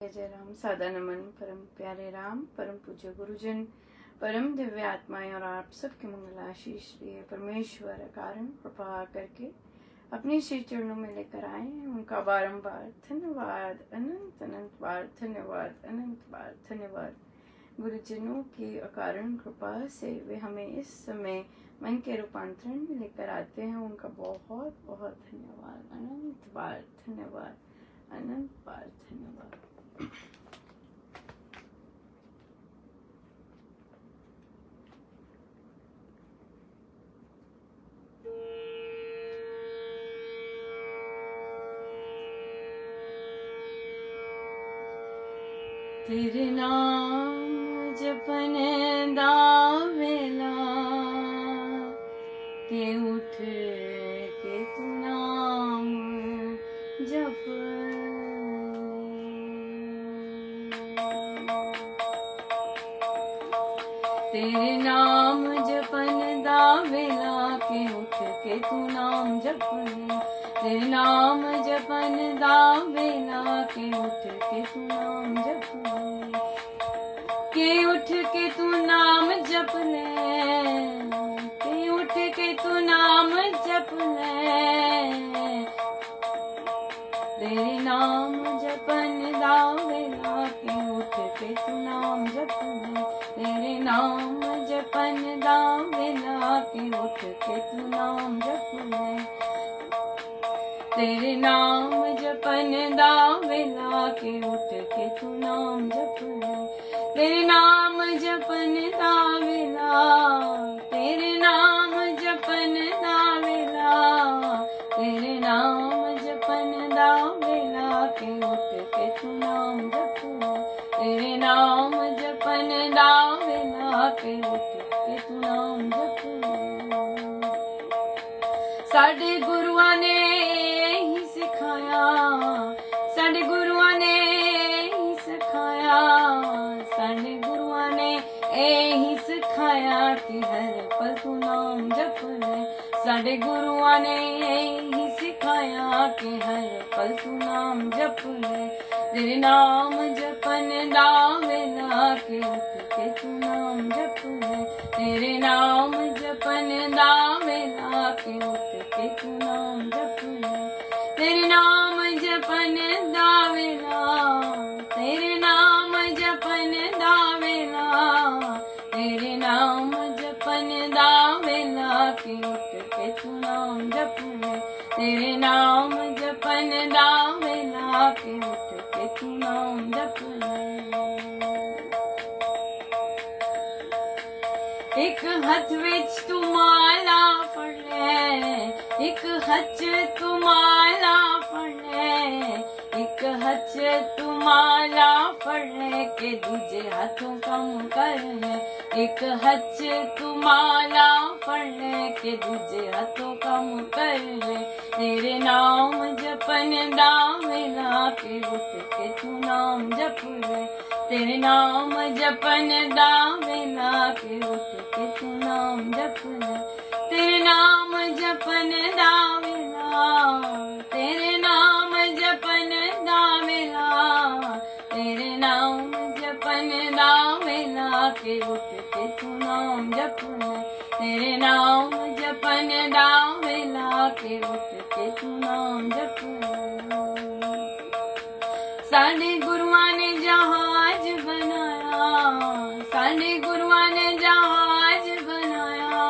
जय जय राम। सादा नमन परम प्यारे राम, परम पूज्य गुरुजन, परम दिव्य आत्माएं और आप सबके मंगल आशीष लिए परमेश्वर कारण कृपा करके अपने श्री चरणों में लेकर आए हैं। उनका बारंबार धन्यवाद, अनंत अनंत बार धन्यवाद, अनंत बार धन्यवाद। गुरुजनों की अकारण कृपा से वे हमें इस समय मन के रूपांतरण में लेकर आते हैं। उनका बहुत बहुत धन्यवाद, अनंत बार धन्यवाद, अनंत बार धन्यवाद। तेरे नाम जपन दा वेला के उठ के तू नाम जप। तेरे नाम जपन दा वेला के उठ के तू नाम जप ले। तेरे नाम जपन दा वेला के उठ के तू नाम जप ले। के उठ के तू नाम जप ले। के उठ के तू नाम जप ले। तेरे नाम जपन दा वेला के उठ के तू नाम जप ले। तेरे नाम जपन दा वेला के उठ के तू नाम जप ले। तेरे नाम जपन दा वेला के उठ के तू नाम जप ले। तेरे नाम जपन दा वेला, तेरे नाम जपन दा वेला, तेरे नाम जपन दा वेला के उठ के तू नाम जप ले। तेरे नाम जपन दा वेला के उठ के तू नाम जप ले। साडे गुरुआं ने ही सिखाया, साडे गुरुआं ने ही सिखाया, साडे गुरुआं ने ही सिखाया कि हर पल तू नाम जप ले। साडे गुरुआं ने ही सिखाया कि हर पल तू नाम जप ले। तेरे नाम जपन दा वेला के उठ के तू नाम जप ले। तेरे नाम जपन दा वेला के उठ के तू नाम जप ले। तेरे नाम जपन दा वेला, तेरे नाम जपन दा वेला, तेरे नाम जपन दा वेला के उठ के तू नाम जप ले। तेरे नाम जपन दा वेला के उठ के तू नाम जप ले। एक हथ विच तू माला फड़ ले। एक हथ तू माला फड़ ले। एक हथ तू माला फड़ ले के दूजे हाथों कम कर ले। एक हथ तू माला फड़ ले के दूजे हाथों कम कर ले। तेरे नाम जपन दा वेला के उठ के तू नाम जप ले। तेरे नाम जपन दा वेला के उठ के तू नाम जप ले। तेरे नाम जपन दा वेला, तेरे नाम जपन दा वेला, तेरे नाम जपन दा वेला के उठ के तू नाम जप ले। तेरे नाम जपन दा वेला के उठ के तू नाम जप ले। साडे गुरुआं ने जहाज बनाया, साडे गुरुआं ने जहाज बनाया,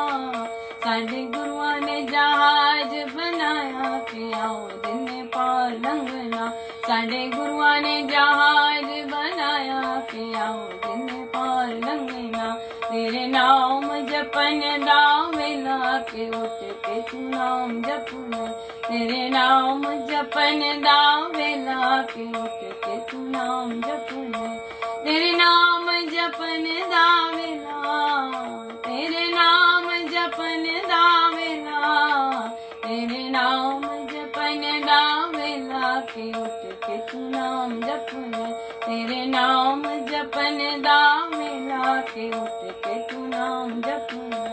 साडे गुरुआं ने जहाज बनाया कि आओ दिन पार लंघना। साडे गुरुआं ने जहाज बनाया कि आओ दिन पार लंघना। तेरे नाम जपन दा वेला के उठ के तू नाम जप ले। तेरे नाम जपन दा वेला के उठ के तू नाम जप ले। तेरे नाम जपन दा वेला, तेरे नाम जपन दा वेला, तेरे नाम जपन दा वेला के उठ के तू नाम जप ले। तेरे नाम जपन दा वेला के उठ के तू नाम जप ले।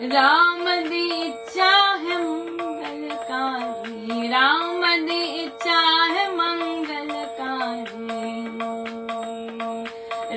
राम दी इच्छा है मंगलकारी, राम दी इच्छा है मंगल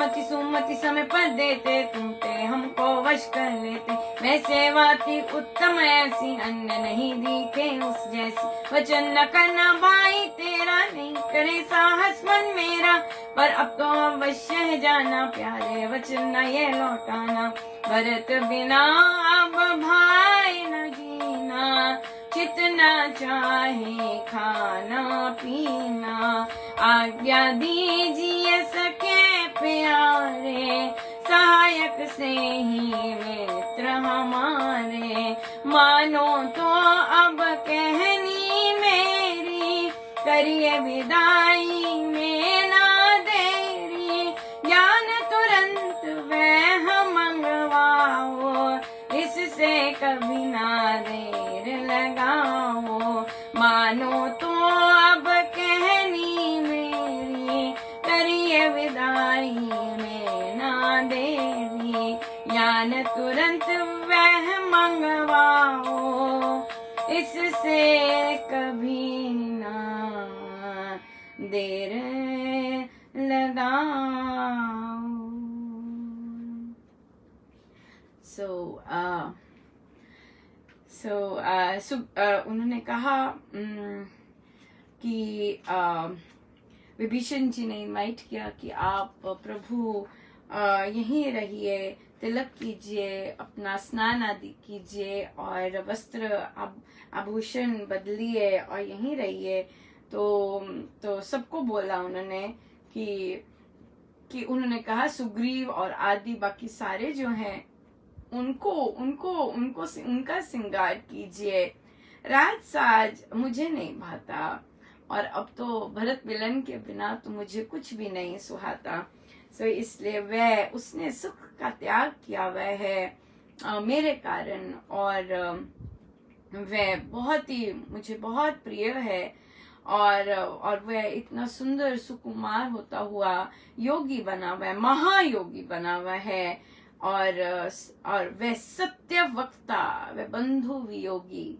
अनुमति सुमति समय पर देते, तुम पे हमको वश कर लेते। मैं सेवा थी उत्तम ऐसी, अन्य नहीं दिखे उस जैसी। वचन न करना भाई तेरा, नहीं करे साहस मन मेरा, पर अब तो अवश्य है जाना, प्यारे वचन न ये लौटाना। भरत बिना अब भाई न जीना, जितना चाहे खाना पीना। आज्ञा दीजिए सके प्यारे, सहायक से ही मित्र हमारे। मानो तो अब कहनी मेरी, करिए विदाई में ना देरी। ज्ञान तुरंत वह मंगवाओ, इससे कभी ना देर लगाओ। मानो तो अब कहनी मेरी, करिए विदाई में ना देरी। ज्ञान तुरंत वह मंगवाओ, इससे कभी ना देर लगाओ। उन्होंने कहा कि विभीषण जी ने इनवाइट किया कि आप प्रभु यहीं रहिए, तिलक कीजिए, अपना स्नान आदि कीजिए और वस्त्र आभूषण बदलिए और यहीं रहिए। तो सबको बोला उन्होंने कि उन्होंने कहा सुग्रीव और आदि बाकी सारे जो हैं उनका श्रृंगार कीजिए। राजसाज मुझे नहीं भाता, और अब तो भरत मिलन के बिना तो मुझे कुछ भी नहीं सुहाता। इसलिए उसने सुख का त्याग किया, वह है मेरे कारण, और वह मुझे बहुत प्रिय है। और वह इतना सुंदर सुकुमार होता हुआ योगी बना हुआ है, महायोगी बना हुआ है। और वह सत्य वक्ता, वह बंधु वियोगी,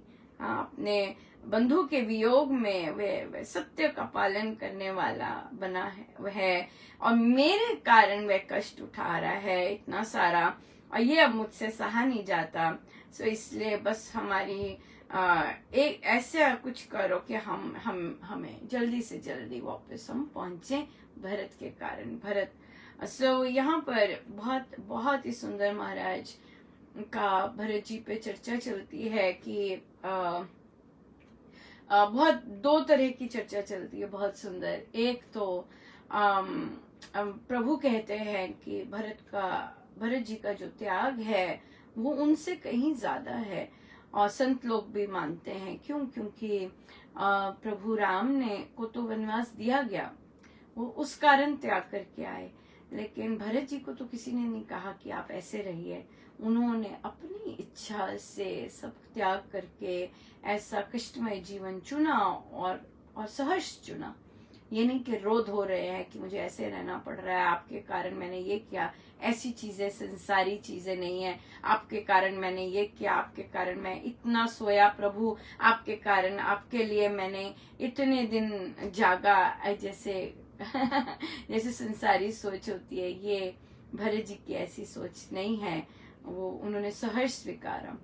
अपने बंधु के वियोग में वह सत्य का पालन करने वाला बना है वह। और मेरे कारण वह कष्ट उठा रहा है इतना सारा, और ये अब मुझसे सहा नहीं जाता। इसलिए बस हमारी एक ऐसा कुछ करो कि हमें जल्दी से जल्दी वापस हम पहुंचे भरत के कारण। भरत यहाँ पर बहुत बहुत ही सुंदर महाराज का भरत जी पे चर्चा चलती है कि बहुत दो तरह की चर्चा चलती है, बहुत सुंदर। एक तो प्रभु कहते हैं कि भरत जी का जो त्याग है वो उनसे कहीं ज्यादा है, और संत लोग भी मानते हैं। क्योंकि प्रभु राम ने को तो वनवास दिया गया, वो उस कारण त्याग करके आए, लेकिन भरत जी को तो किसी ने नहीं कहा कि आप ऐसे रहिए। उन्होंने अपनी इच्छा से सब त्याग करके ऐसा कष्टमय जीवन चुना, और सहर्ष चुना। ये नहीं कि रोध हो रहे हैं कि मुझे ऐसे रहना पड़ रहा है, आपके कारण मैंने ये किया। ऐसी चीजें संसारी चीजें नहीं है। आपके कारण मैंने ये किया, आपके कारण मैं इतना सोया प्रभु, आपके कारण, आपके लिए मैंने इतने दिन जागा, जैसे संसारी सोच होती है। ये भरत जी की ऐसी सोच नहीं है, वो उन्होंने सहर्ष स्वीकारा।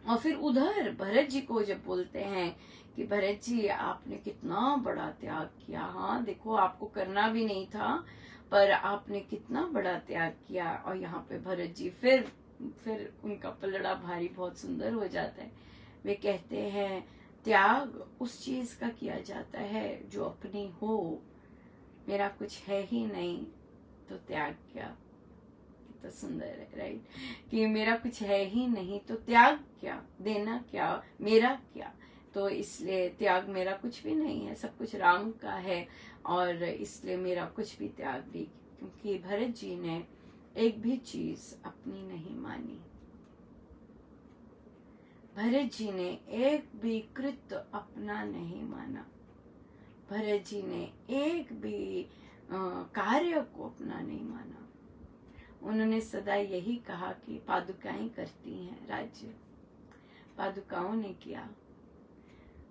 और फिर उधर भरत जी को जब बोलते हैं कि भरत जी आपने कितना बड़ा त्याग किया, हाँ देखो आपको करना भी नहीं था पर आपने कितना बड़ा त्याग किया। और यहाँ पे भरत जी फिर उनका पलड़ा भारी बहुत सुंदर हो जाता है। वे कहते हैं त्याग उस चीज का किया जाता है जो अपनी हो। मेरा कुछ है ही नहीं तो त्याग क्या, कितना सुंदर है, राइट? कि मेरा कुछ है ही नहीं तो त्याग क्या, देना क्या, मेरा क्या। तो इसलिए त्याग मेरा कुछ भी नहीं है, सब कुछ राम का है, और इसलिए मेरा कुछ भी त्याग नहीं। क्योंकि भरत जी ने एक भी चीज अपनी नहीं मानी। भरत जी ने एक भी कृत्य अपना नहीं माना। भरत जी ने एक भी कार्य को अपना नहीं माना। उन्होंने सदा यही कहा कि पादुकाएं करती हैं राज्य, पादुकाओं ने किया।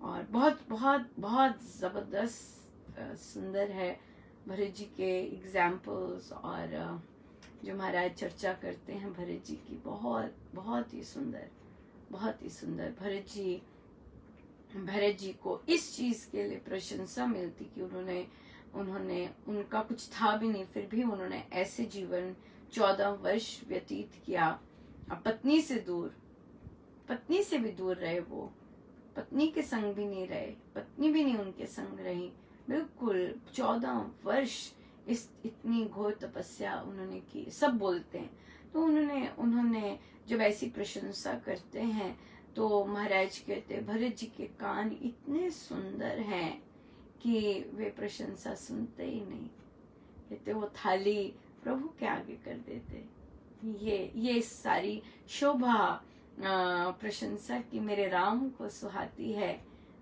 और बहुत बहुत बहुत जबरदस्त सुंदर है भरत जी के एग्जाम्पल्स और जो महाराज चर्चा करते हैं भरत जी की, बहुत बहुत ही सुंदर, बहुत ही सुंदर। भरत जी को इस चीज के लिए प्रशंसा मिलती कि उन्होंने उनका कुछ था भी नहीं, फिर भी उन्होंने ऐसे जीवन 14 वर्ष व्यतीत किया। अब पत्नी से भी दूर रहे, वो पत्नी के संग भी नहीं रहे, पत्नी भी नहीं उनके संग रही, बिल्कुल 14 वर्ष इतनी घोर तपस्या उन्होंने की। सब बोलते हैं तो उन्होंने जब ऐसी प्रशंसा करते हैं तो महाराज कहते भरत जी के कान इतने सुंदर हैं कि वे प्रशंसा सुनते ही नहीं, कहते वो थाली प्रभु के आगे कर देते। ये सारी शोभा प्रशंसा की मेरे राम को सुहाती है,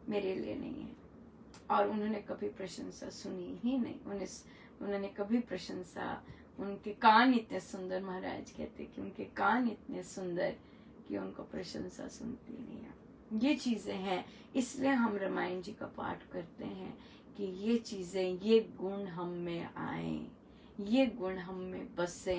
मेरे लिए नहीं है। और उन्होंने कभी प्रशंसा सुनी ही नहीं, उन्होंने कभी प्रशंसा, उनके कान इतने सुंदर, महाराज कहते कि उनके कान इतने सुंदर कि उनको प्रशंसा सुनती नहीं है। ये चीजें हैं, इसलिए हम रामायण जी का पाठ करते हैं कि ये चीजें, ये गुण हम में आए, ये गुण हम में बसे।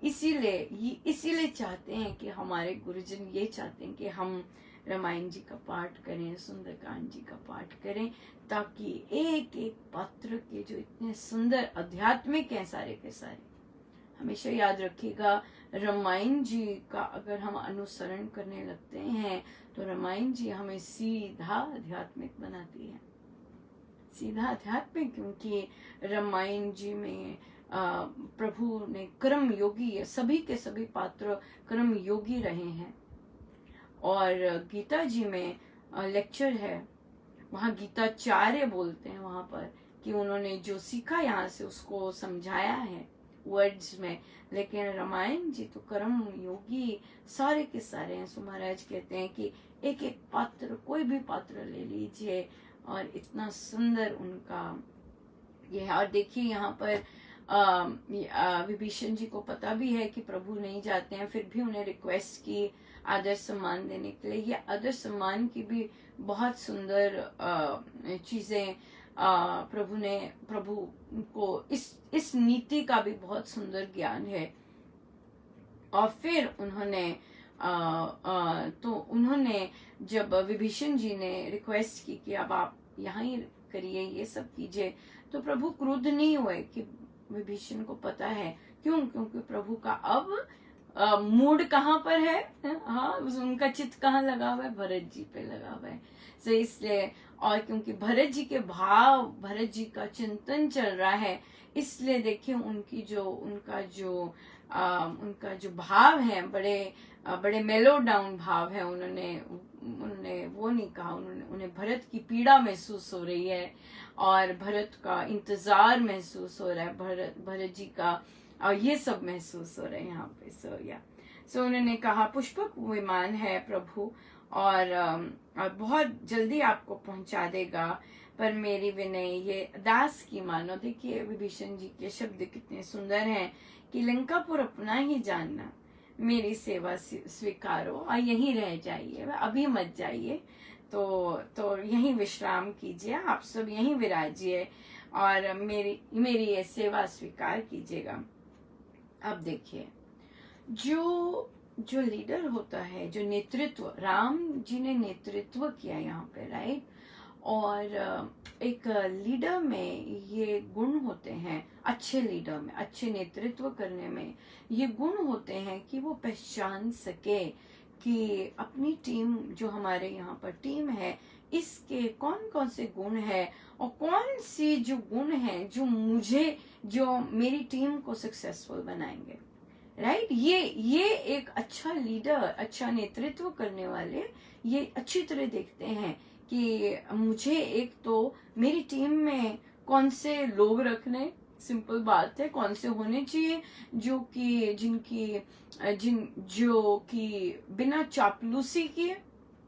इसीलिए चाहते हैं कि हमारे गुरुजन ये चाहते हैं कि हम रामायण जी का पाठ करें, सुंदरकांड जी का पाठ करें, ताकि एक एक पात्र के जो इतने सुंदर आध्यात्मिक हैं सारे के सारे, हमेशा याद रखिएगा रामायण जी का अगर हम अनुसरण करने लगते हैं तो रामायण जी हमें सीधा आध्यात्मिक बनाती है, सीधा आध्यात्मिक। क्योंकि रामायण जी में प्रभु ने कर्म योगी, सभी के सभी पात्र कर्म योगी रहे हैं। और गीता जी में लेक्चर है, वहाँ गीताचार्य बोलते हैं वहां पर कि उन्होंने जो सीखा यहाँ से उसको समझाया है वर्ड्स में, लेकिन रामायण जी तो कर्म योगी सारे के सारे हैं। सो महाराज कहते हैं कि एक एक पात्र, कोई भी पात्र ले लीजिए और इतना सुंदर उनका ये है। और देखिए यहाँ पर विभीषण जी को पता भी है कि प्रभु नहीं जाते हैं, फिर भी उन्हें रिक्वेस्ट की आदर सम्मान देने के लिए। ये आदर सम्मान की भी बहुत सुंदर चीजें प्रभु को इस नीति का भी बहुत सुंदर ज्ञान है। और फिर उन्होंने जब विभीषण जी ने रिक्वेस्ट की कि अब आप यहाँ ही करिए, ये सब कीजिए, तो प्रभु क्रुद्ध नहीं हुए कि विभीषण को पता है क्यों, क्योंकि प्रभु का अब मूड कहाँ पर है, हाँ उनका चित्त कहाँ लगा हुआ है, भरत जी पे लगा हुआ है। सो इसलिए, और क्योंकि भरत जी के भाव, भरत जी का चिंतन चल रहा है, इसलिए देखिए उनका जो भाव है, बड़े मेलो डाउन भाव है। उन्होंने वो नहीं कहा, उन्हें भरत की पीड़ा महसूस हो रही है और भरत का इंतजार महसूस हो रहा है, भरत जी का, और ये सब महसूस हो रहा है यहाँ पे। सो उन्होंने कहा पुष्पक विमान है प्रभु और बहुत जल्दी आपको पहुंचा देगा, पर मेरी विनय ये दास की मानो। देखिए विभीषण जी के शब्द कितने सुंदर हैं कि लंकापुर अपना ही जानना, मेरी सेवा स्वीकारो और यहीं रह जाइए, अभी मत जाइए, तो यहीं विश्राम कीजिए, आप सब यहीं विराजिए और मेरी ये सेवा स्वीकार कीजिएगा। अब देखिए जो लीडर होता है, जो नेतृत्व, राम जी ने नेतृत्व किया यहाँ पे, राइट। और एक लीडर में ये गुण होते हैं, अच्छे लीडर में, अच्छे नेतृत्व करने में ये गुण होते हैं कि वो पहचान सके कि अपनी टीम, जो हमारे यहाँ पर टीम है, इसके कौन कौन से गुण है और कौन सी जो गुण है जो मेरी टीम को सक्सेसफुल बनाएंगे, राइट। ये एक अच्छा लीडर, अच्छा नेतृत्व करने वाले ये अच्छी तरह देखते हैं कि मुझे एक तो मेरी टीम में कौन से लोग रखने, सिंपल बात है, कौन से होने चाहिए जो कि बिना चापलूसी किए,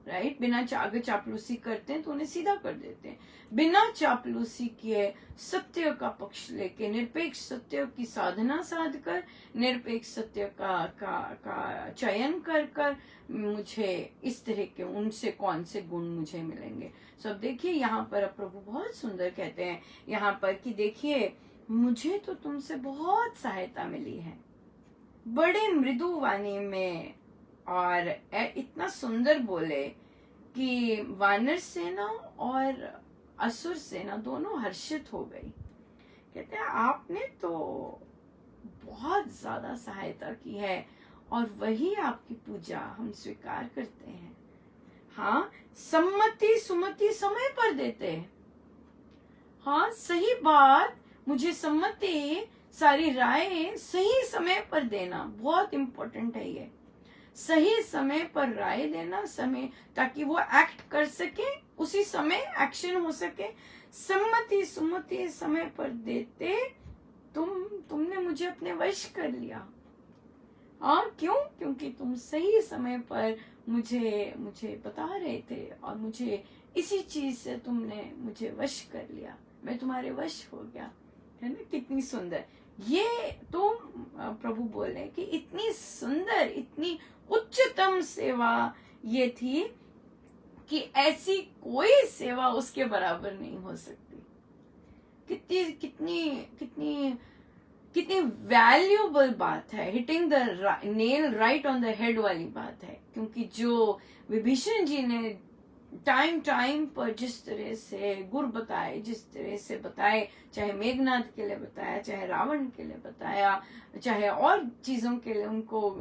राइट, अगर चापलूसी करते हैं तो उन्हें सीधा कर देते हैं, बिना चापलूसी किए सत्य का पक्ष लेके, निरपेक्ष सत्य की साधना साध कर, निरपेक्ष सत्य का चयन कर मुझे इस तरह के उनसे कौन से गुण मुझे मिलेंगे। सब देखिए यहाँ पर प्रभु बहुत सुंदर कहते हैं यहाँ पर कि देखिए मुझे तो तुमसे बहुत सहायता मिली है, बड़े मृदु वाणी में, और इतना सुंदर बोले कि वानर सेना और असुर सेना दोनों हर्षित हो गई। कहते हैं आपने तो बहुत ज्यादा सहायता की है और वही आपकी पूजा हम स्वीकार करते हैं। हाँ, सम्मति सुमति समय पर देते हैं। हाँ, सही बात, मुझे सम्मति, सारी राय सही समय पर देना बहुत इंपॉर्टेंट है। ये सही समय पर राय देना, समय, ताकि वो एक्ट कर सके, उसी समय एक्शन हो सके। सम्मति सुमति समय पर देते, तुमने मुझे अपने वश कर लिया। हाँ, क्यों? क्योंकि तुम सही समय पर मुझे बता रहे थे और मुझे इसी चीज से तुमने मुझे वश कर लिया, मैं तुम्हारे वश हो गया। है ना, कितनी सुंदर ये तुम प्रभु बोले कि इतनी सुंदर, इतनी उच्चतम सेवा ये थी कि ऐसी कोई सेवा उसके बराबर नहीं हो सकती। कितनी कितनी कितनी कितनी वैल्यूएबल बात है, hitting the nail right on the head वाली बात है। क्योंकि जो विभीषण जी ने टाइम पर जिस तरह से गुर बताए, जिस तरह से बताए, चाहे मेघनाथ के लिए बताया, चाहे रावण के लिए बताया, चाहे और चीजों के लिए उनको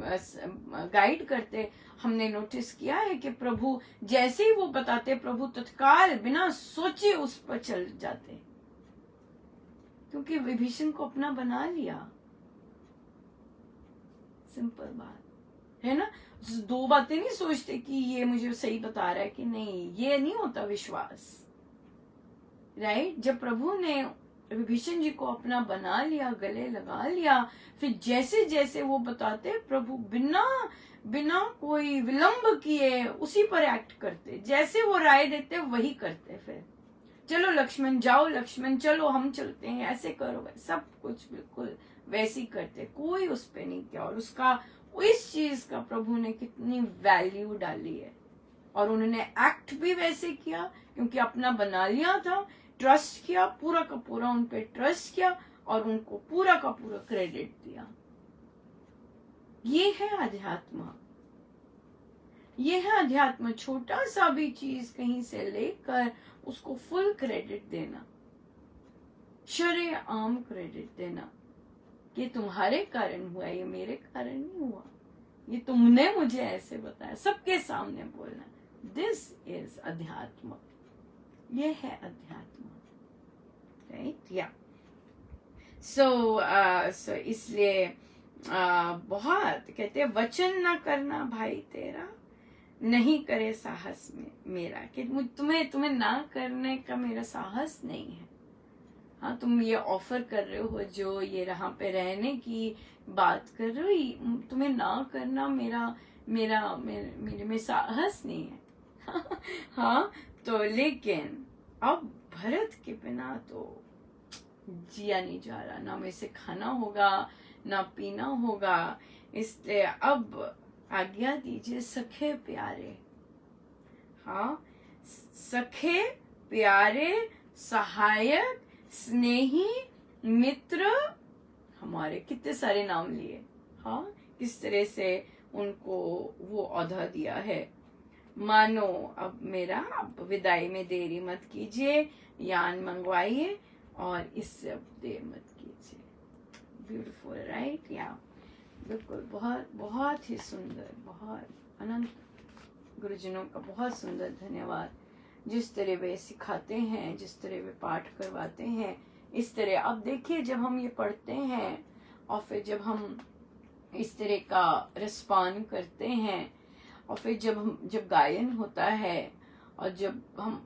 गाइड करते, हमने नोटिस किया है कि प्रभु जैसे ही वो बताते, प्रभु तत्काल बिना सोचे उस पर चल जाते, क्योंकि विभीषण को अपना बना लिया। सिंपल बात है ना, दो बातें नहीं सोचते कि ये मुझे सही बता रहा है कि नहीं, ये नहीं होता विश्वास। राइट, जब प्रभु ने विभीषण जी को अपना बना लिया, गले लगा लिया, फिर जैसे जैसे वो बताते, प्रभु बिना कोई विलंब किए उसी पर एक्ट करते, जैसे वो राय देते वही करते। फिर चलो लक्ष्मण जाओ, लक्ष्मण चलो हम चलते हैं, ऐसे करो, सब कुछ बिल्कुल वैसे ही करते, कोई उस पे नहीं किया। और उसका, इस चीज का प्रभु ने कितनी वैल्यू डाली है, और उन्होंने एक्ट भी वैसे किया क्योंकि अपना बना लिया था, ट्रस्ट किया, पूरा का पूरा उन पे ट्रस्ट किया और उनको पूरा का पूरा क्रेडिट दिया। ये है अध्यात्म, ये है अध्यात्म। छोटा सा भी चीज कहीं से लेकर उसको फुल क्रेडिट देना, शरेआम क्रेडिट देना कि तुम्हारे कारण हुआ, ये मेरे कारण नहीं हुआ, ये तुमने मुझे ऐसे बताया, सबके सामने बोलना। दिस इज अध्यात्म, ये है अध्यात्म। राइट, या सो इसलिए बहुत कहते हैं, वचन ना करना भाई तेरा, नहीं करे साहस में मेरा, कि तुम्हें ना करने का मेरा साहस नहीं है। हाँ, तुम ये ऑफर कर रहे हो, जो ये यहाँ पे रहने की बात कर रहे हो, तुम्हें ना करना मेरे में साहस नहीं है। हाँ, तो लेकिन अब भरत के बिना तो जिया नहीं जा रहा, ना में से खाना होगा ना पीना होगा, इसलिए अब आज्ञा दीजिए सखे प्यारे। हाँ, सखे प्यारे, सहायक, स्नेही, मित्र, हमारे कितने सारे नाम लिए। हाँ, किस तरह से उनको वो औधा दिया है। मानो अब विदाई में देरी मत कीजिए, यान मंगवाइए और इससे अब देर मत कीजिए। ब्यूटीफुल, राइट, या बिल्कुल, बहुत बहुत ही सुंदर, बहुत अनंत गुरुजनों का बहुत सुंदर धन्यवाद। जिस तरह वे सिखाते हैं, जिस तरह वे पाठ करवाते हैं, इस तरह अब देखिए, जब हम ये पढ़ते हैं और फिर जब हम इस तरह का रिस्पॉन्ड करते हैं, और फिर जब गायन होता है और जब हम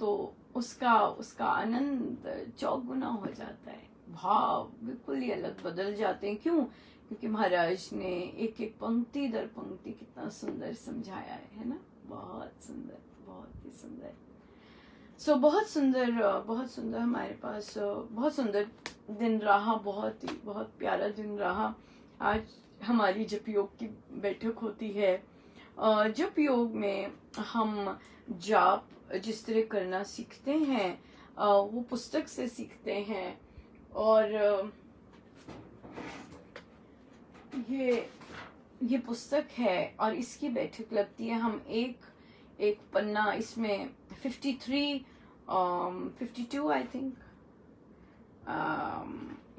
तो उसका आनंद चौगुना हो जाता है, भाव बिल्कुल ही अलग बदल जाते हैं। क्यों? क्योंकि महाराज ने एक एक पंक्ति दर पंक्ति कितना सुंदर समझाया है ना, बहुत सुंदर, बहुत ही सुंदर। बहुत सुंदर हमारे पास बहुत सुंदर दिन रहा, बहुत प्यारा दिन रहा। आज हमारी जप योग की बैठक होती है। जप योग में हम जाप जिस तरह करना सीखते हैं, वो पुस्तक से सीखते हैं, और ये पुस्तक है और इसकी बैठक लगती है। हम एक पन्ना इसमें 53 52 आई थिंक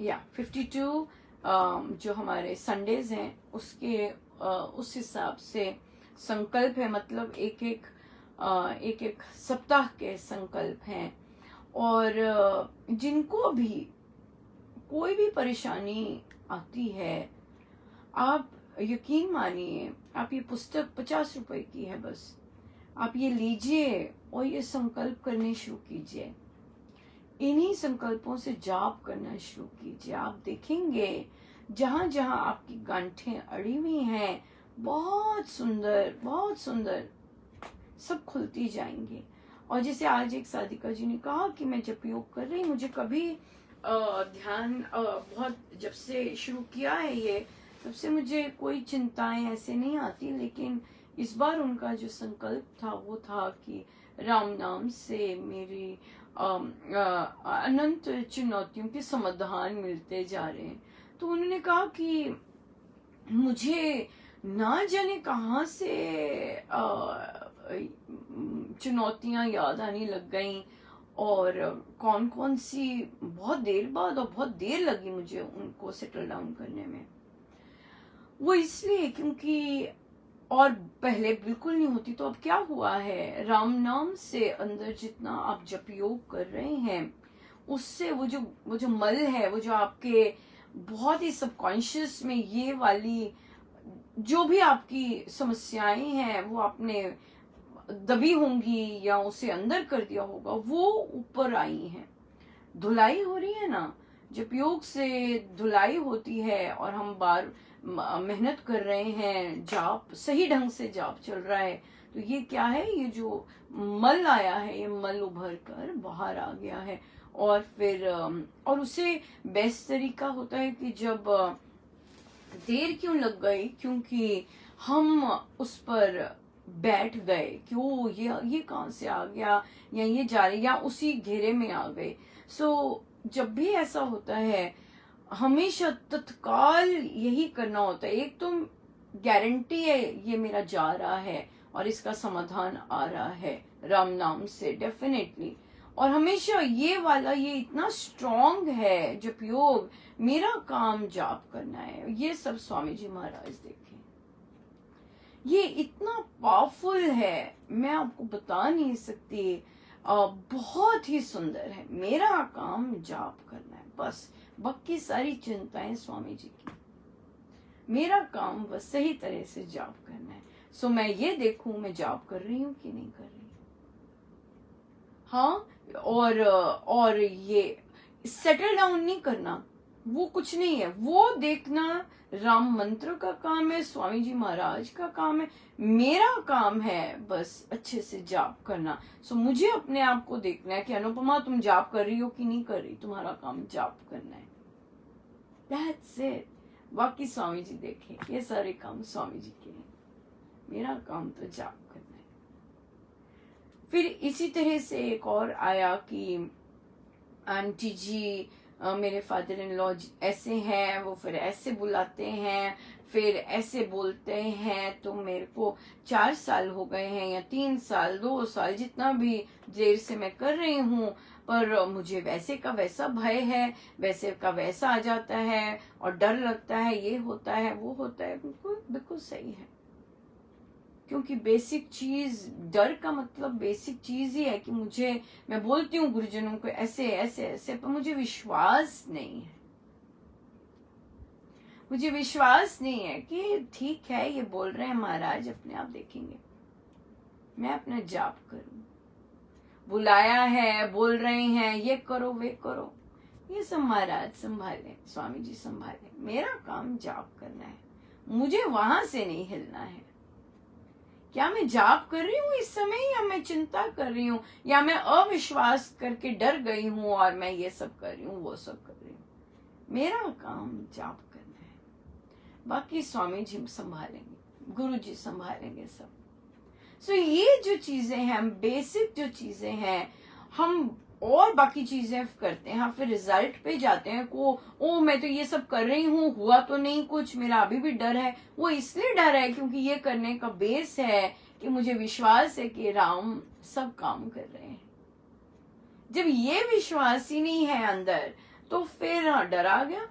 या 52 जो हमारे संडेज हैं उसके उस हिसाब से संकल्प है, मतलब एक एक सप्ताह के संकल्प हैं। और जिनको भी कोई भी परेशानी आती है, आप यकीन मानिए, आप ये पुस्तक 50 रुपए की है, बस आप ये लीजिए और ये संकल्प करने शुरू कीजिए। इन्हीं संकल्पों से जाप करना शुरू कीजिए। आप देखेंगे जहां जहां आपकी गांठें अड़ी हुई हैं, बहुत सुंदर सब खुलती जाएंगी। और जैसे आज एक साधिका जी ने कहा कि मैं जब योग कर रही, मुझे कभी ध्यान बहुत, जब से शुरू किया है ये, तब से मुझे कोई चिंताएं ऐसे नहीं आती, लेकिन इस बार उनका जो संकल्प था वो था कि राम नाम से मेरी अनंत चुनौतियों के समाधान मिलते जा रहे हैं। तो उन्होंने कहा कि मुझे ना जाने कहां से चुनौतियां याद आने लग गईं, और कौन कौन सी बहुत देर बाद, और बहुत देर लगी मुझे उनको सेटल डाउन करने में। वो इसलिए क्योंकि, और पहले बिल्कुल नहीं होती। तो अब क्या हुआ है, राम नाम से अंदर जितना आप जप योग कर रहे हैं, उससे वो जो मल है, वो जो आपके बहुत ही सबकॉन्शियस में ये वाली जो भी आपकी समस्याएं हैं वो आपने दबी होंगी या उसे अंदर कर दिया होगा, वो ऊपर आई हैं। धुलाई हो रही है ना, जब योग से धुलाई होती है और हम बार मेहनत कर रहे हैं, जाप सही ढंग से जाप चल रहा है, तो ये क्या है, ये जो मल आया है, ये मल उभर कर बाहर आ गया है। और फिर और उसे बेस्ट तरीका होता है कि जब देर क्यों लग गई, क्योंकि हम उस पर बैठ गए कि ओ ये कहां से आ गया, या ये जा रही, या उसी घेरे में आ गए। सो जब भी ऐसा होता है, हमेशा तत्काल यही करना होता है। एक तो गारंटी है ये मेरा जा रहा है और इसका समाधान आ रहा है राम नाम से, डेफिनेटली। और हमेशा ये वाला, ये इतना स्ट्रॉन्ग है जब योग, मेरा काम जाप करना है। ये सब स्वामी जी महाराज देखें, ये इतना पावरफुल है, मैं आपको बता नहीं सकती। बहुत ही सुंदर है। मेरा काम जाप करना है, बस बाकी सारी चिंताएं स्वामी जी की, मेरा काम बस सही तरह से जाप करना है। सो मैं ये देखूं मैं जाप कर रही हूं कि नहीं कर रही। हाँ, और ये सेटल डाउन नहीं करना, वो कुछ नहीं है। वो देखना राम मंत्र का काम है, स्वामी जी महाराज का काम है। मेरा काम है बस अच्छे से जाप करना। सो मुझे अपने आप को देखना है कि अनुपमा तुम जाप कर रही हो कि नहीं कर रही, तुम्हारा काम जाप करना है। That's it. बाकी स्वामी जी देखें, ये सारे काम स्वामी जी के हैं, मेरा काम तो जाप करना है। फिर इसी तरह से एक और आया कि आंटी जी, मेरे फादर इन लॉ ऐसे हैं, वो फिर ऐसे बुलाते हैं, फिर ऐसे बोलते हैं। तो मेरे को 4 साल हो गए हैं, या 3 साल, 2 साल, जितना भी देर से मैं कर रही हूँ, पर मुझे वैसे का वैसा भय है, वैसे का वैसा आ जाता है, और डर लगता है, ये होता है, वो होता है। बिल्कुल सही है, क्योंकि बेसिक चीज, डर का मतलब बेसिक चीज ही है कि मैं बोलती हूँ गुरुजनों को ऐसे ऐसे ऐसे, पर मुझे विश्वास नहीं है। मुझे विश्वास नहीं है कि ठीक है ये बोल रहे हैं महाराज, अपने आप देखेंगे, मैं अपना जाप करूं। बुलाया है, बोल रहे हैं ये करो वे करो, ये सब महाराज संभाले, स्वामी जी संभाले। मेरा काम जाप करना है, मुझे वहां से नहीं हिलना है। क्या मैं जाप कर रही हूँ इस समय, या मैं चिंता कर रही हूँ, या मैं अविश्वास करके डर गई हूँ और मैं ये सब कर रही हूँ, वो सब कर रही हूँ। मेरा काम जाप करना है, बाकी स्वामी जी संभालेंगे, गुरु जी संभालेंगे सब। सो ये जो चीजें हैं, बेसिक जो चीजें हैं, हम और बाकी चीजें करते हैं, हाँ फिर रिजल्ट पे जाते हैं को ओ मैं तो ये सब कर रही हूँ, हुआ तो नहीं कुछ, मेरा अभी भी डर है। वो इसलिए डर है क्योंकि ये करने का बेस है कि मुझे विश्वास है कि राम सब काम कर रहे हैं। जब ये विश्वास ही नहीं है अंदर तो फिर हाँ डर आ गया।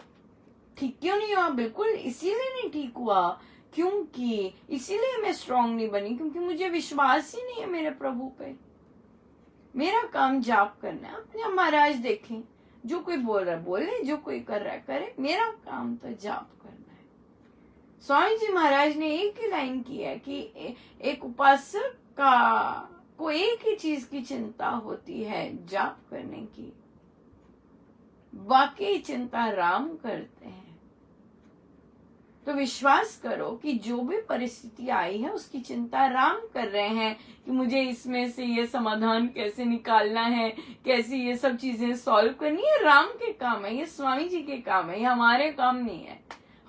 ठीक क्यों नहीं हुआ? बिल्कुल इसीलिए नहीं ठीक हुआ, क्योंकि इसीलिए मैं स्ट्रांग नहीं बनी, क्योंकि मुझे विश्वास ही नहीं है मेरे प्रभु पे। मेरा काम जाप करना है। अपने महाराज देखें, जो कोई बोल रहा है बोले, जो कोई कर रहा है करे, मेरा काम तो जाप करना है। स्वामी जी महाराज ने एक ही लाइन की है कि एक उपासक का को एक ही चीज की चिंता होती है, जाप करने की, बाकी चिंता राम करते हैं। तो विश्वास करो कि जो भी परिस्थिति आई है उसकी चिंता राम कर रहे हैं कि मुझे इसमें से ये समाधान कैसे निकालना है, कैसे ये सब चीजें सॉल्व करनी है। राम के काम है, ये स्वामी जी के काम है, ये हमारे काम नहीं है।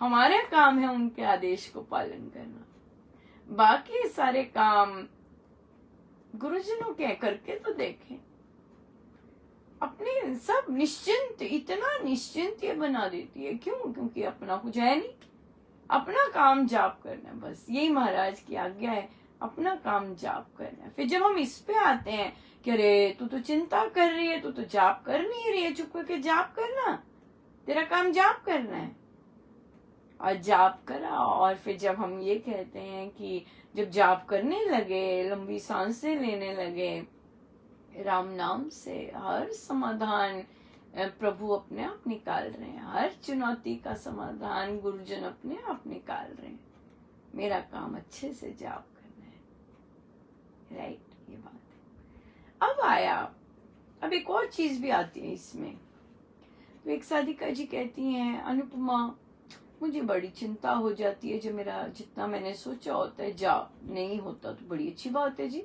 हमारे काम है उनके आदेश को पालन करना, बाकी सारे काम गुरुजनों के करके तो देखें। अपने सब निश्चिंत, इतना निश्चिंत ये बना देती है। क्यों? क्योंकि अपना कुछ है नहीं, अपना काम जाप करना है, बस यही महाराज की आज्ञा है, अपना काम जाप करना है। फिर जब हम इस पे आते हैं कि अरे तू तो चिंता कर रही है, तू तो जाप कर नहीं रही है, चुप करके जाप करना, तेरा काम जाप करना है। और जाप करा, और फिर जब हम ये कहते हैं कि जब जाप करने लगे, लंबी सांसें लेने लगे, राम नाम से हर समाधान प्रभु अपने आप निकाल रहे हैं, हर चुनौती का समाधान गुरुजन अपने आप निकाल रहे हैं। मेरा काम अच्छे से जाप करना है, राइट? ये बात है। अब आया, अब एक और चीज भी आती है इसमें। तो एक साधिका जी कहती हैं, अनुपमा मुझे बड़ी चिंता हो जाती है, जो मेरा जितना मैंने सोचा होता है जाप नहीं होता। तो बड़ी अच्छी बात है जी,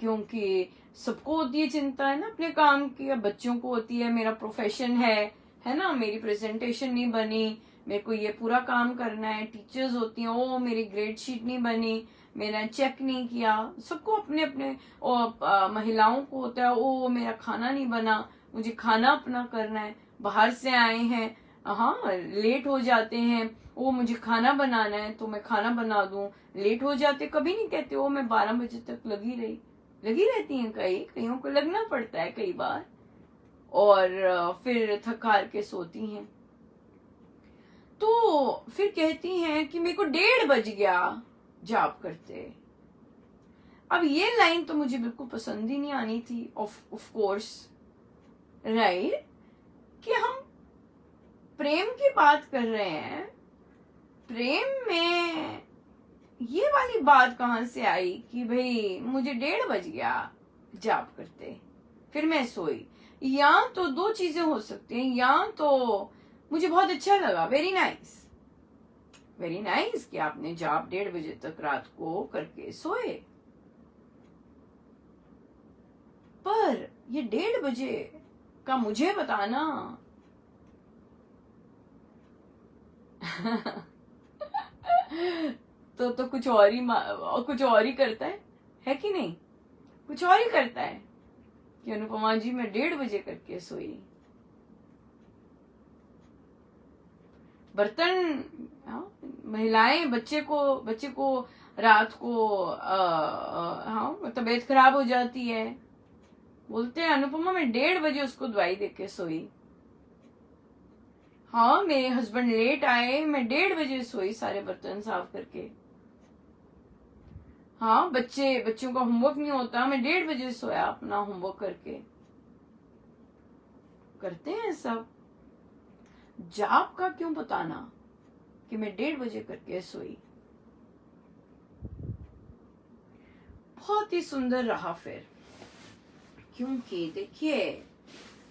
क्योंकि सबको होती है चिंता, है ना, अपने काम की। अब बच्चों को होती है, मेरा प्रोफेशन है ना, मेरी प्रेजेंटेशन नहीं बनी, मेरे को ये पूरा काम करना है। टीचर्स होती हैं, ओ मेरी ग्रेड शीट नहीं बनी, मैंने चेक नहीं किया। सबको अपने अपने, महिलाओं को होता है, ओ मेरा खाना नहीं बना, मुझे खाना अपना करना है। बाहर से आए हैं, हाँ लेट हो जाते हैं, ओ मुझे खाना बनाना है तो मैं खाना बना दूं। लेट हो जाते, कभी नहीं कहते ओ मैं 12 बजे तक लगी रहती हैं। कईयों को लगना पड़ता है कई बार, और फिर थक हार के सोती हैं। तो फिर कहती हैं कि मेरे को 1:30 बज गया जाप करते। अब ये लाइन तो मुझे बिल्कुल पसंद ही नहीं आनी थी, ऑफ कोर्स, राइट? कि हम प्रेम की बात कर रहे हैं, प्रेम में ये वाली बात कहां से आई कि भाई मुझे 1:30 बज गया जाप करते, फिर मैं सोई। या तो दो चीजें हो सकती हैं, या तो मुझे बहुत अच्छा लगा, वेरी नाइस कि आपने जाप 1:30 बजे तक रात को करके सोए। पर ये 1:30 बजे का मुझे बताना तो कुछ और ही करता है कि नहीं? कुछ और ही करता है कि अनुपमा जी मैं 1:30 बजे करके सोई। बर्तन, महिलाएं बच्चे को रात को तबीयत खराब हो जाती है, बोलते हैं अनुपमा मैं 1:30 बजे उसको दवाई देके सोई। हाँ मेरे हस्बैंड लेट आए, मैं 1:30 बजे सोई सारे बर्तन साफ करके। हाँ बच्चों का होमवर्क नहीं होता, मैं 1:30 बजे सोया अपना होमवर्क करके। करते हैं सब। जाप का क्यों बताना कि मैं 1:30 बजे करके सोई? बहुत ही सुंदर रहा फिर, क्योंकि देखिए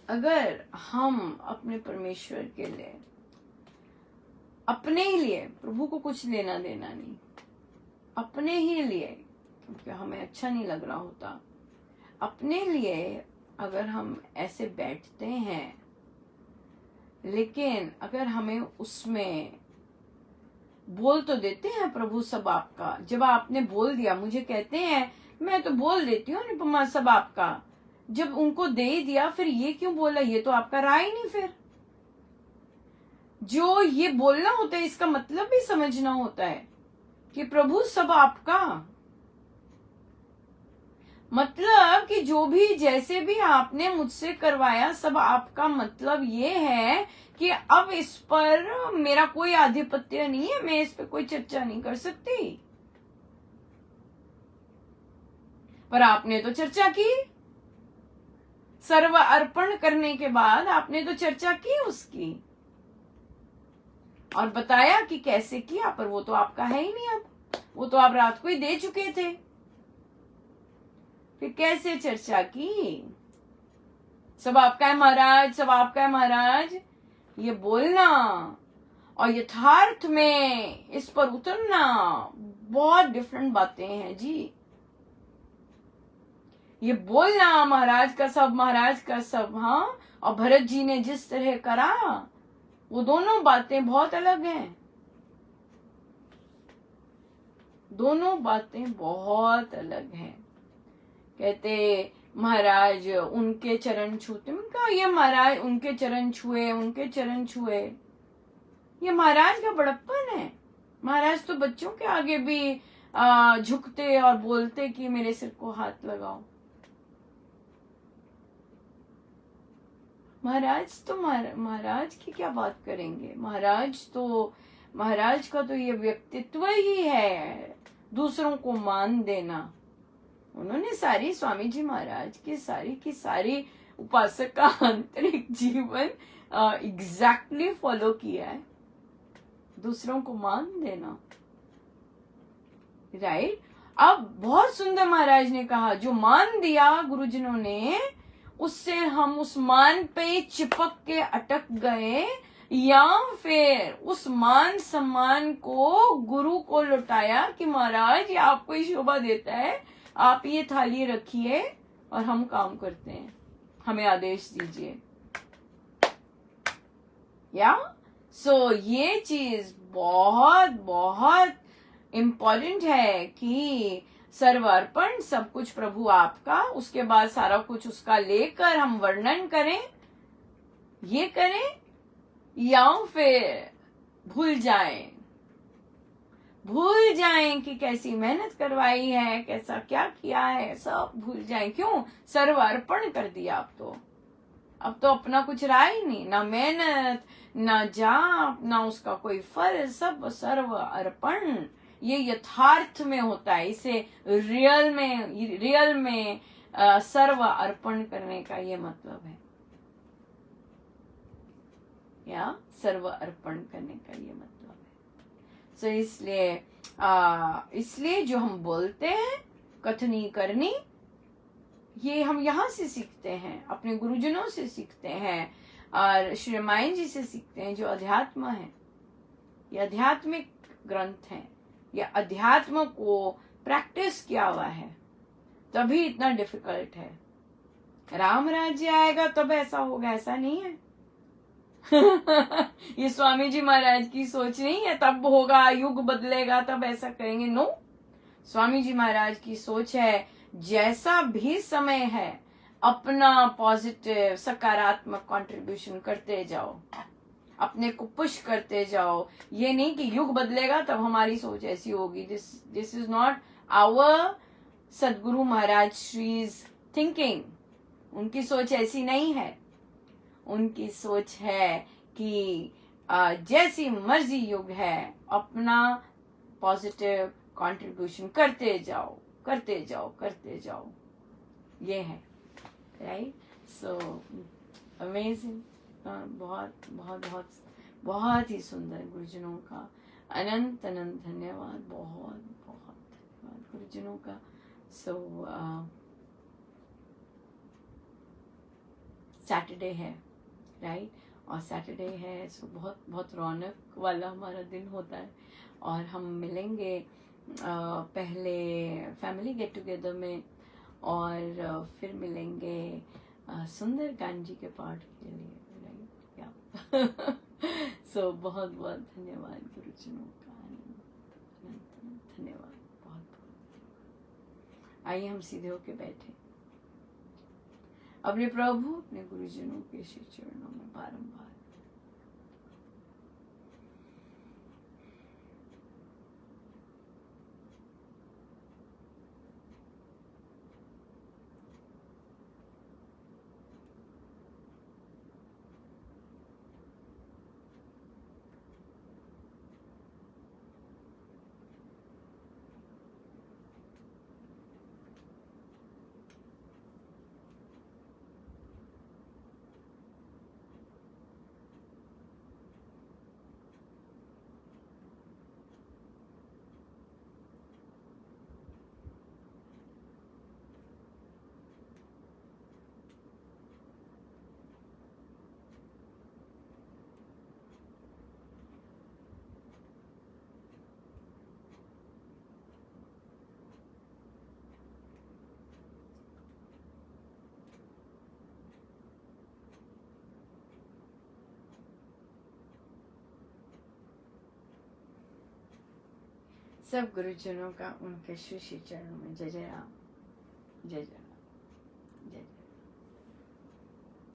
अगर हम अपने परमेश्वर के लिए, अपने ही लिए, प्रभु को कुछ लेना देना नहीं, अपने ही लिए, क्योंकि हमें अच्छा नहीं लग रहा होता, अपने लिए अगर हम ऐसे बैठते हैं, लेकिन अगर हमें उसमें बोल तो देते हैं प्रभु सब आपका। जब आपने बोल दिया, मुझे कहते हैं, मैं तो बोल देती हूँ अनुपमा सब आपका, जब उनको दे दिया फिर ये क्यों बोला, ये तो आपका रहा ही नहीं। फिर जो ये बोलना होता है इसका मतलब भी समझना होता है कि प्रभु सब आपका, मतलब कि जो भी जैसे भी आपने मुझसे करवाया सब आपका। मतलब ये है कि अब इस पर मेरा कोई आधिपत्य नहीं है, मैं इस पर कोई चर्चा नहीं कर सकती। पर आपने तो चर्चा की, सर्व अर्पण करने के बाद आपने तो चर्चा की उसकी और बताया कि कैसे किया, पर वो तो आपका है ही नहीं। अब वो तो आप रात को ही दे चुके थे, फिर कैसे चर्चा की। सब आपका है महाराज, सब आपका है महाराज, ये बोलना और यथार्थ में इस पर उतरना बहुत डिफरेंट बातें हैं जी। ये बोलना महाराज का सब, महाराज का सब, हाँ, और भरत जी ने जिस तरह करा, वो दोनों बातें बहुत अलग हैं। दोनों बातें बहुत अलग हैं। कहते महाराज उनके चरण छूते, उनका ये महाराज उनके चरण छुए, उनके चरण छुए, ये महाराज का बड़प्पन है। महाराज तो बच्चों के आगे भी झुकते और बोलते कि मेरे सिर को हाथ लगाओ। महाराज तो महाराज की क्या बात करेंगे। महाराज का तो ये व्यक्तित्व ही है दूसरों को मान देना। उन्होंने सारी स्वामी जी महाराज की सारी उपासक का आंतरिक जीवन एग्जैक्टली फॉलो किया है, दूसरों को मान देना, राइट। अब बहुत सुंदर महाराज ने कहा, जो मान दिया गुरुजनों ने, उससे हम उस मान पे चिपक के अटक गए, या फिर उस मान सम्मान को गुरु को लौटाया कि महाराज ये आपको ही शोभा देता है, आप ये थाली रखिए और हम काम करते हैं, हमें आदेश दीजिए। या सो ये चीज बहुत बहुत इम्पोर्टेंट है कि सर्वार्पण, सब कुछ प्रभु आपका, उसके बाद सारा कुछ उसका लेकर हम वर्णन करें, ये करें, या फिर भूल जाएं कि कैसी मेहनत करवाई है, कैसा क्या किया है, सब भूल जाएं। क्यों? सर्वार्पण कर दिया। अब तो अपना कुछ रहा ही नहीं, ना मेहनत, ना जाप, ना उसका कोई फल, सब सर्व अर्पण। ये यथार्थ में होता है, इसे रियल में सर्व अर्पण करने का ये मतलब है, या सर्व अर्पण करने का ये मतलब है। सो इसलिए जो हम बोलते हैं कथनी करनी, ये हम यहाँ से सीखते हैं, अपने गुरुजनों से सीखते हैं और श्री रामायण जी से सीखते हैं, जो अध्यात्म है, ये आध्यात्मिक ग्रंथ है। ये अध्यात्म को प्रैक्टिस किया हुआ है, तभी इतना डिफिकल्ट है। राम राज्य आएगा तब ऐसा होगा, ऐसा नहीं है। ये स्वामी जी महाराज की सोच नहीं है, तब होगा, युग बदलेगा तब ऐसा करेंगे। नो, स्वामी जी महाराज की सोच है, जैसा भी समय है अपना पॉजिटिव सकारात्मक कंट्रीब्यूशन करते जाओ, अपने को पुश करते जाओ। ये नहीं कि युग बदलेगा तब हमारी सोच ऐसी होगी। दिस इज नॉट आवर सदगुरु महाराज श्रीज थिंकिंग। उनकी सोच ऐसी नहीं है। उनकी सोच है कि जैसी मर्जी युग है, अपना पॉजिटिव कंट्रीब्यूशन करते जाओ, करते जाओ, करते जाओ, ये है, राइट। सो अमेजिंग, बहुत बहुत बहुत बहुत ही सुंदर। गुरुजनों का अनंत अनंत धन्यवाद, बहुत बहुत धन्यवाद गुरुजनों का। सो सैटरडे है, राइट, और सैटरडे है, सो बहुत बहुत रौनक वाला हमारा दिन होता है। और हम मिलेंगे पहले फैमिली गेट टुगेदर में, और फिर मिलेंगे सुंदरकांड जी के पाठ के लिए, राइट, या। सो बहुत बहुत धन्यवाद गुरुजनों का, धन्यवाद, बहुत बहुत। आइए हम सीधे होके बैठे। अपने प्रभु अपने गुरुजनों के श्री चरणों में बारंबार सब गुरुजनों का उनके श्री श्री चरणों में जय जय राम, जय जय राम, जय जय।